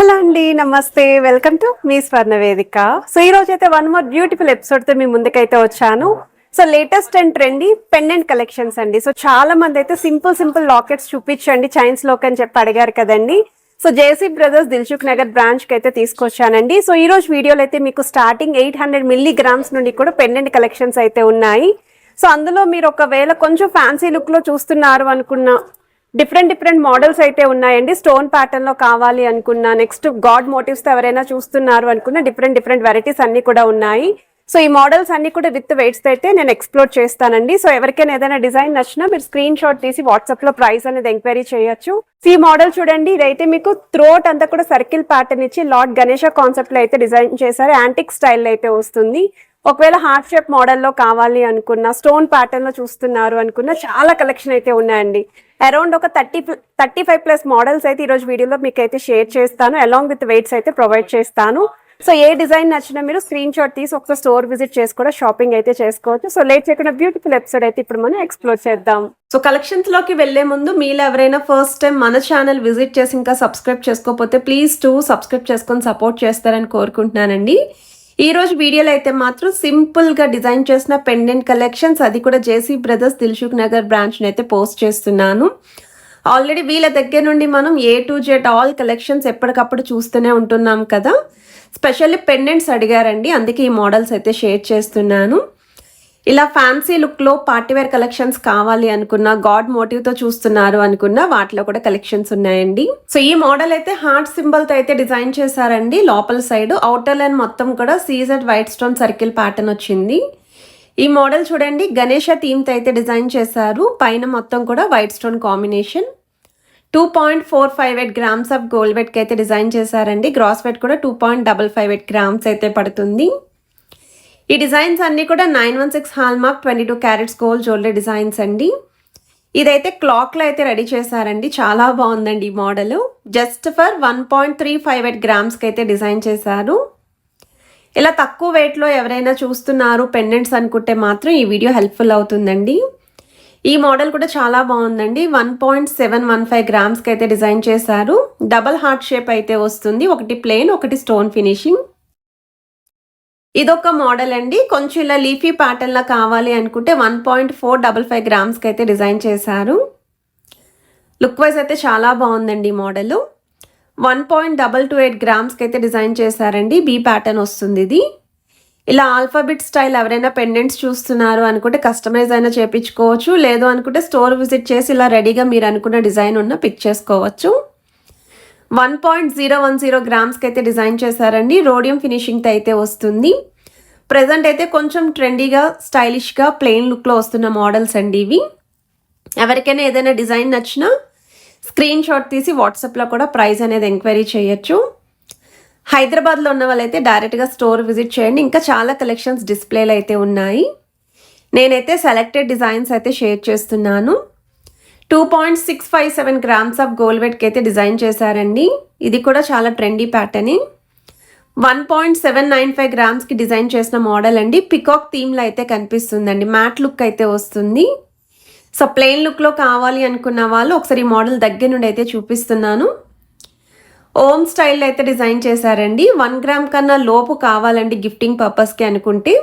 Hello అండి, నమస్తే. Welcome to me స్వర్ణ వేదిక. సో ఈ రోజు అయితే వన్ మోర్ బ్యూటిఫుల్ ఎపిసోడ్ తో మీ ముందుకైతే వచ్చాను. So latest and trendy pendant collections అండి. సో చాలా మంది అయితే సింపుల్ లాకెట్స్ చూపించండి చైన్స్ లోకి అని చెప్పి అడిగారు కదండి. So JC brothers Dilsukh Nagar branch కి అయితే తీసుకొచ్చానండి. సో ఈ రోజు వీడియోలో అయితే మీకు స్టార్టింగ్ 800 మిల్లీగ్రామ్స్ నుండి కూడా పెండెంట్ కలెక్షన్స్ అయితే ఉన్నాయి. సో అందులో మీరు ఒకవేళ కొంచెం ఫ్యాన్సీ లుక్ లో చూస్తున్నారు అనుకున్న డిఫరెంట్ మోడల్స్ అయితే ఉన్నాయండి. స్టోన్ ప్యాటర్న్ లో కావాలి అనుకున్నా, నెక్స్ట్ గాడ్ మోటివ్స్ తో ఎవరైనా చూస్తున్నారు అనుకున్న డిఫరెంట్ వెరైటీస్ అన్ని కూడా ఉన్నాయి. సో ఈ మోడల్స్ అన్ని కూడా విత్ వెయిట్స్ అయితే నేను ఎక్స్ప్లోర్ చేస్తానండి. సో ఎవరికైనా ఏదైనా డిజైన్ నచ్చినా మీరు స్క్రీన్ షాట్ తీసి వాట్సాప్ లో ప్రైస్ అనేది ఎంక్వైరీ చేయొచ్చు. ఈ మోడల్ చూడండి, ఇదైతే మీకు థ్రోట్ అంతా కూడా సర్కిల్ ప్యాటర్న్ ఇచ్చి లార్డ్ గణేష కాన్సెప్ట్ లో అయితే డిజైన్ చేశారు. యాంటిక్ స్టైల్ అయితే వస్తుంది. ఒకవేళ హార్ట్ షేప్ మోడల్లో కావాలి అనుకున్న, స్టోన్ ప్యాటర్న్ లో చూస్తున్నారు అనుకున్న చాలా కలెక్షన్ అయితే ఉన్నాయండి. అరౌండ్ ఒక 35+ మోడల్స్ అయితే ఈరోజు వీడియోలో మీకు అయితే షేర్ చేస్తాను. అలాంగ్ విత్ వెయిట్స్ అయితే ప్రొవైడ్ చేస్తాను. సో ఏ డిజైన్ నచ్చినా మీరు స్క్రీన్ షాట్ తీసి ఒకసారి స్టోర్ విజిట్ చేసి కూడా షాపింగ్ అయితే చేసుకోవచ్చు. సో లేట్ చేయకుండా బ్యూటిఫుల్ ఎపిసోడ్ అయితే ఇప్పుడు మనం ఎక్స్ప్లోర్ చేద్దాం. సో కలెక్షన్స్ లోకి వెళ్లే ముందు మీలో ఎవరైనా ఫస్ట్ టైం మన ఛానల్ విజిట్ చేసి ఇంకా సబ్స్క్రైబ్ చేసుకోకపోతే ప్లీజ్ సబ్స్క్రైబ్ చేసుకొని సపోర్ట్ చేస్తారని కోరుకుంటున్నానండి. ఈ రోజు వీడియోలో అయితే మాత్రం సింపుల్ గా డిజైన్ చేసిన పెండెంట్ కలెక్షన్స్, అది కూడా JC brothers Dilsukh Nagar branch అయితే పోస్ట్ చేస్తున్నాను. ఆల్రెడీ వీళ్ళ దగ్గర నుండి మనం A to Z all collections ఎప్పటికప్పుడు చూస్తూనే ఉంటున్నాం కదా. స్పెషల్లీ పెండెంట్స్ అడిగారండి, అందుకే ఈ మోడల్స్ అయితే షేర్ చేస్తున్నాను. ఇలా ఫ్యాన్సీ లుక్ లో పార్టీవేర్ కలెక్షన్స్ కావాలి అనుకున్న, గాడ్ మోటివ్ తో చూస్తున్నారు అనుకున్న వాటిలో కూడా కలెక్షన్స్ ఉన్నాయండి. సో ఈ మోడల్ అయితే హార్ట్ సింబల్ తో అయితే డిజైన్ చేశారండి. లోపల సైడ్ అవుటర్ లైన్ మొత్తం కూడా CZ white stone circle pattern వచ్చింది. ఈ మోడల్ చూడండి, గణేష థీమ్ తో అయితే డిజైన్ చేశారు. పైన మొత్తం కూడా white stone combination. 2.458 grams of gold weight కి అయితే డిజైన్ చేశారండి. గ్రాస్ వెయిట్ కూడా 2.558 గ్రామ్స్ అయితే పడుతుంది. ఈ డిజైన్స్ అన్ని కూడా 916 hallmark 22 carats gold jewellery designs అండి. ఇదైతే క్లాక్ లో అయితే రెడీ చేశారండి. చాలా బాగుందండి ఈ మోడల్. జస్ట్ ఫర్ 1.358 గ్రామ్స్ కి అయితే డిజైన్ చేశారు. ఇలా తక్కువ వెయిట్ లో ఎవరైనా చూస్తున్నారు పెండెంట్స్ అనుకుంటే మాత్రం ఈ వీడియో హెల్ప్ఫుల్ అవుతుందండి. ఈ మోడల్ కూడా చాలా బాగుందండి. 1.715 గ్రామ్స్ కి అయితే డిజైన్ చేశారు. డబల్ హార్ట్ షేప్ అయితే వస్తుంది. ఒకటి ప్లెయిన్, ఒకటి స్టోన్ ఫినిషింగ్. ఇదొక మోడల్ అండి. కొంచెం ఇలా లీఫీ ప్యాటర్న్ లా కావాలి అనుకుంటే 1.455 గ్రామ్స్ కి అయితే డిజైన్ చేశారు. లుక్ వైజ్ అయితే చాలా బాగుందండి ఈ మోడల్. 1.228 గ్రామ్స్ కి అయితే డిజైన్ చేశారండి. బీ ప్యాటర్న్ వస్తుంది ఇది. ఇలా ఆల్ఫాబెట్ స్టైల్ ఎవరైనా పెండెంట్స్ చూస్తున్నారు అనుకుంటే కస్టమైజ్ అయినా చేపించుకోవచ్చు. లేదు అనుకుంటే స్టోర్ విజిట్ చేసి ఇలా రెడీగా మీరు అనుకున్న డిజైన్ ఉన్న పిక్ చేసుకోవచ్చు. 1.010 గ్రామ్స్ కి అయితే డిజైన్ చేశారండి. రోడియం ఫినిషింగ్ తో అయితే వస్తుంది. ప్రెజెంట్ అయితే కొంచెం ట్రెండీగా, స్టైలిష్గా, ప్లెయిన్ లుక్లో వస్తున్న మోడల్స్ అండి ఇవి. ఎవరికైనా ఏదైనా డిజైన్ నచ్చినా స్క్రీన్ షాట్ తీసి వాట్సాప్లో కూడా ప్రైస్ అనేది ఎంక్వైరీ చేయొచ్చు. హైదరాబాద్లో ఉన్న వాళ్ళైతే డైరెక్ట్గా స్టోర్ విజిట్ చేయండి. ఇంకా చాలా కలెక్షన్స్ డిస్ప్లేలు అయితే ఉన్నాయి. నేనైతే సెలెక్టెడ్ డిజైన్స్ అయితే షేర్ చేస్తున్నాను. 2.657 గ్రామ్స్ ఆఫ్ గోల్డ్ వెయిట్ కి అయితే డిజైన్ చేశారండి. ఇది కూడా చాలా ట్రెండీ ప్యాటర్న్. 1.795 గ్రామ్స్ కి డిజైన్ చేసిన మోడల్ అండి. పికాక్ థీమ్ లో అయితే కనిపిస్తుందండి. మ్యాట్ లుక్ అయితే వస్తుంది. సో ప్లెయిన్ లుక్ లో కావాలి అనుకున్న వాళ్ళు ఒకసారి ఈ మోడల్ దగ్గర నుండి అయితే చూపిస్తున్నాను. ఓమ్ స్టైల్ అయితే డిజైన్ చేశారండి. 1 గ్రామ్ కన్నా లోపు కావాలండి గిఫ్టింగ్ పర్పస్ కి అనుకుంటే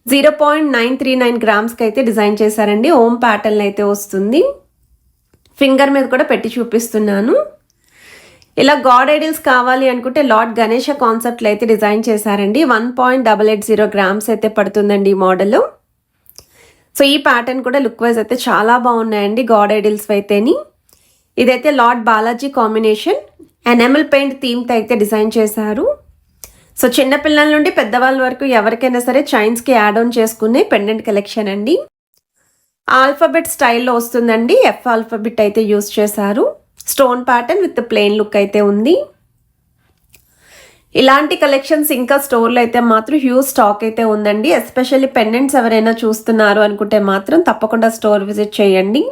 0.939 గ్రామ్స్ కి అయితే డిజైన్ చేశారండి. ఓమ్ ప్యాటర్న్ అయితే వస్తుంది. ఫింగర్ మీద కూడా పెట్టి చూపిస్తున్నాను. ఇలా గాడ్ ఐడిల్స్ కావాలి అనుకుంటే లార్డ్ గణేష కాన్సెప్ట్లో అయితే డిజైన్ చేశారండి. 1.880 గ్రామ్స్ అయితే పడుతుందండి ఈ మోడల్. సో ఈ ప్యాటర్న్ కూడా లుక్ వైజ్ అయితే చాలా బాగున్నాయండి గాడ్ ఐడిల్స్ అయితేని. ఇదైతే lord Balaji combination, enamel paint థీమ్తో అయితే డిజైన్ చేశారు. సో చిన్నపిల్లల నుండి పెద్దవాళ్ళ వరకు ఎవరికైనా సరే చైన్స్కి యాడ్ ఆన్ చేసుకునే పెండెంట్ కలెక్షన్ అండి. ఆల్ఫాబెట్ స్టైల్లో వస్తుందండి. F ఆల్ఫాబెట్ అయితే యూస్ చేశారు. Stone pattern with plain look అయితే ఉంది. ఇలాంటి కలెక్షన్స్ ఇంకా స్టోర్లో అయితే మాత్రం హ్యూజ్ స్టాక్ అయితే ఉందండి. ఎస్పెషల్లీ పెండెంట్స్ ఎవరైనా చూస్తున్నారు అనుకుంటే మాత్రం తప్పకుండా స్టోర్ విజిట్ చేయండి.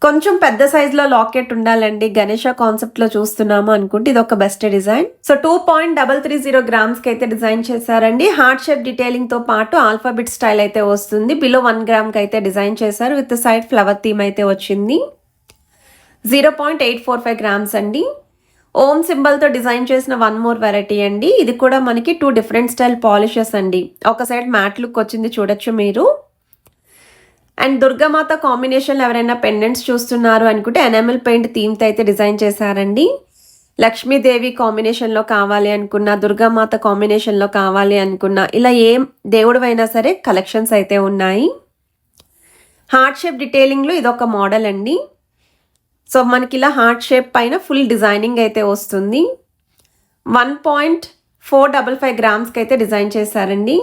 కొంచెం పెద్ద సైజులో లాకెట్ ఉండాలండి, గణేష కాన్సెప్ట్లో చూస్తున్నాము అనుకుంటే ఇది ఒక బెస్ట్ డిజైన్. సో 2.330 గ్రామ్స్ కి అయితే డిజైన్ చేశారండి. హార్ట్ షేప్ డీటెయిలింగ్ తో పాటు ఆల్ఫాబెట్ స్టైల్ అయితే వస్తుంది. బిలో 1 గ్రామ్ కి అయితే డిజైన్ చేశారు. విత్ సైడ్ ఫ్లవర్ థీమ్ అయితే వచ్చింది. 0.845 గ్రామ్స్ అండి. ఓం సింబల్తో డిజైన్ చేసిన వన్ మోర్ వెరైటీ అండి. ఇది కూడా మనకి 2 డిఫరెంట్ స్టైల్ పాలిషెస్ అండి. ఒక సైడ్ మ్యాట్ లుక్ వచ్చింది చూడొచ్చు మీరు. అండ్ దుర్గామాత కాంబినేషన్లో ఎవరైనా పెండెంట్స్ చూస్తున్నారు అనుకుంటే ఎనామిల్ పెయింట్ థీమ్తో అయితే డిజైన్ చేశారండి. లక్ష్మీదేవి కాంబినేషన్లో కావాలి అనుకున్నా, దుర్గామాత కాంబినేషన్లో కావాలి అనుకున్నా, ఇలా ఏం దేవుడు అయినా సరే కలెక్షన్స్ అయితే ఉన్నాయి. హార్ట్ షేప్ డీటెయిలింగ్లో ఇదొక మోడల్ అండి. సో మనకి ఇలా హార్ట్ షేప్ పైన ఫుల్ డిజైనింగ్ అయితే వస్తుంది. 1.455 గ్రామ్స్కి అయితే డిజైన్ చేశారండి.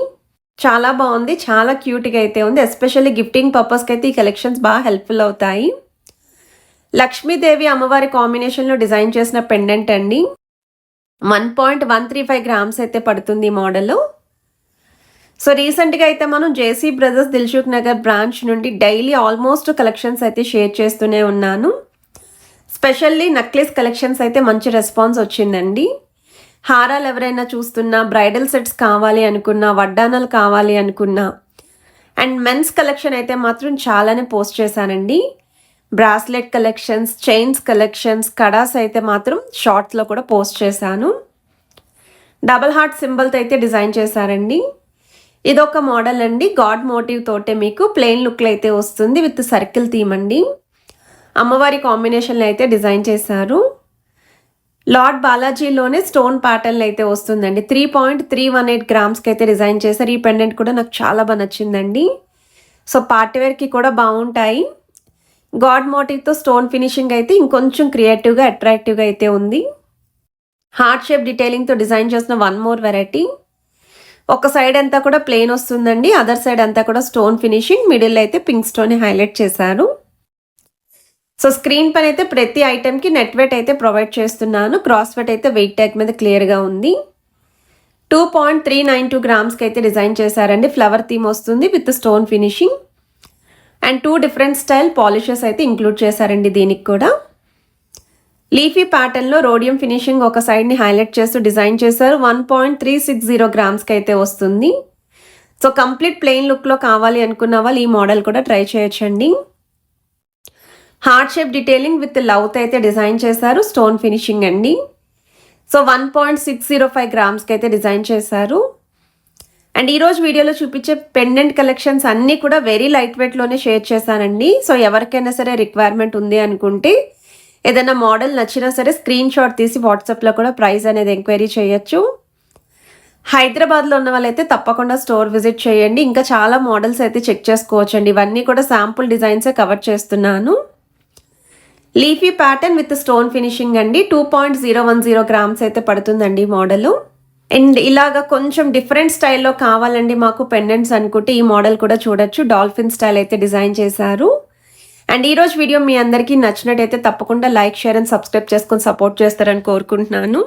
చాలా బాగుంది, చాలా క్యూట్గా అయితే ఉంది. ఎస్పెషల్లీ గిఫ్టింగ్ పర్పస్కి అయితే ఈ కలెక్షన్స్ బాగా హెల్ప్ఫుల్ అవుతాయి. లక్ష్మీదేవి అమ్మవారి కాంబినేషన్లో డిజైన్ చేసిన పెండెంట్ అండి. 1.135 గ్రామ్స్ అయితే పడుతుంది ఈ మోడల్. సో రీసెంట్గా అయితే మనం JC brothers Dilsukh Nagar branch నుండి డైలీ ఆల్మోస్ట్ కలెక్షన్స్ అయితే షేర్ చేస్తూనే ఉన్నాను. స్పెషల్లీ నెక్లెస్ కలెక్షన్స్ అయితే మంచి రెస్పాన్స్ వచ్చిందండి. హారాలు ఎవరైనా చూస్తున్నా, బ్రైడల్ సెట్స్ కావాలి అనుకున్నా, వడ్డానాలు కావాలి అనుకున్నా, అండ్ మెన్స్ కలెక్షన్ అయితే మాత్రం చాలానే పోస్ట్ చేశానండి. Bracelet collections, chains collections, kadas అయితే మాత్రం షార్ట్స్లో కూడా పోస్ట్ చేశాను. డబల్ హార్ట్ సింబల్తో అయితే డిజైన్ చేశారండి. ఇదొక మోడల్ అండి. గాడ్ మోటివ్ తోటే మీకు ప్లెయిన్ లుక్లో అయితే వస్తుంది విత్ సర్కిల్ థీమ్ అండి. అమ్మవారి కాంబినేషన్లో అయితే డిజైన్ చేశారు. లార్డ్ బాలాజీలోనే స్టోన్ ప్యాటర్న్ అయితే వస్తుందండి. 3.318 గ్రామ్స్కి అయితే డిజైన్ చేశారు. ఈ పెండెంట్ కూడా నాకు చాలా బాగా నచ్చిందండి. సో పార్టీవేర్కి కూడా బాగుంటాయి. గాడ్ మోటివ్తో స్టోన్ ఫినిషింగ్ అయితే ఇంకొంచెం క్రియేటివ్గా, అట్రాక్టివ్గా అయితే ఉంది. హార్ట్ షేప్ డీటెయిలింగ్తో డిజైన్ చేసిన వన్ మోర్ వెరైటీ. ఒక సైడ్ అంతా కూడా ప్లెయిన్ వస్తుందండి, అదర్ సైడ్ అంతా కూడా స్టోన్ ఫినిషింగ్, మిడిల్ అయితే పింక్ స్టోన్ హైలైట్ చేశారు. సో స్క్రీన్ పైన అయితే ప్రతి ఐటెంకి నెట్ వెయిట్ అయితే ప్రొవైడ్ చేస్తున్నాను. క్రాస్ వెయిట్ అయితే వెయిట్ ట్యాగ్ మీద క్లియర్గా ఉంది. 2.392 గ్రామ్స్కి అయితే డిజైన్ చేశారండి. ఫ్లవర్ థీమ్ వస్తుంది with stone finishing and 2 different style polishes అయితే ఇంక్లూడ్ చేశారండి. దీనికి కూడా లీఫీ ప్యాటర్న్లో రోడియం ఫినిషింగ్ ఒక సైడ్ని హైలైట్ చేస్తూ డిజైన్ చేశారు. 1.360 గ్రామ్స్కి అయితే వస్తుంది. సో కంప్లీట్ ప్లెయిన్ లుక్లో కావాలి అనుకున్న వాళ్ళు ఈ మోడల్ కూడా ట్రై చేయొచ్చండి. హార్ట్ షేప్ డీటెయిలింగ్ విత్ లవ్తో అయితే డిజైన్ చేశారు. స్టోన్ ఫినిషింగ్ అండి. సో 1.605 గ్రామ్స్కి అయితే డిజైన్ చేశారు. అండ్ ఈరోజు వీడియోలో చూపించే పెండెంట్ కలెక్షన్స్ అన్నీ కూడా వెరీ లైట్ వెయిట్లోనే షేర్ చేశానండి. సో ఎవరికైనా సరే రిక్వైర్మెంట్ ఉంది అనుకుంటే, ఏదైనా మోడల్ నచ్చినా సరే స్క్రీన్ షాట్ తీసి వాట్సాప్లో కూడా ప్రైస్ అనేది ఎంక్వైరీ చేయొచ్చు. హైదరాబాద్లో ఉన్న వాళ్ళైతే తప్పకుండా స్టోర్ విజిట్ చేయండి. ఇంకా చాలా మోడల్స్ అయితే చెక్ చేసుకోవచ్చండి. ఇవన్నీ కూడా శాంపుల్ డిజైన్సే కవర్ చేస్తున్నాను. Leafy pattern with stone finishing అండి. 2.010 గ్రామ్స్ అయితే పడుతుందండి మోడల్. అండ్ ఇలాగా కొంచెం డిఫరెంట్ స్టైల్లో కావాలండి మాకు పెండెంట్స్ అనుకుంటే ఈ మోడల్ కూడా చూడొచ్చు. డాల్ఫిన్ స్టైల్ అయితే డిజైన్ చేశారు. అండ్ ఈరోజు వీడియో మీ అందరికీ నచ్చినట్టయితే తప్పకుండా లైక్, షేర్ అండ్ సబ్స్క్రైబ్ చేసుకొని సపోర్ట్ చేస్తారని కోరుకుంటున్నాను.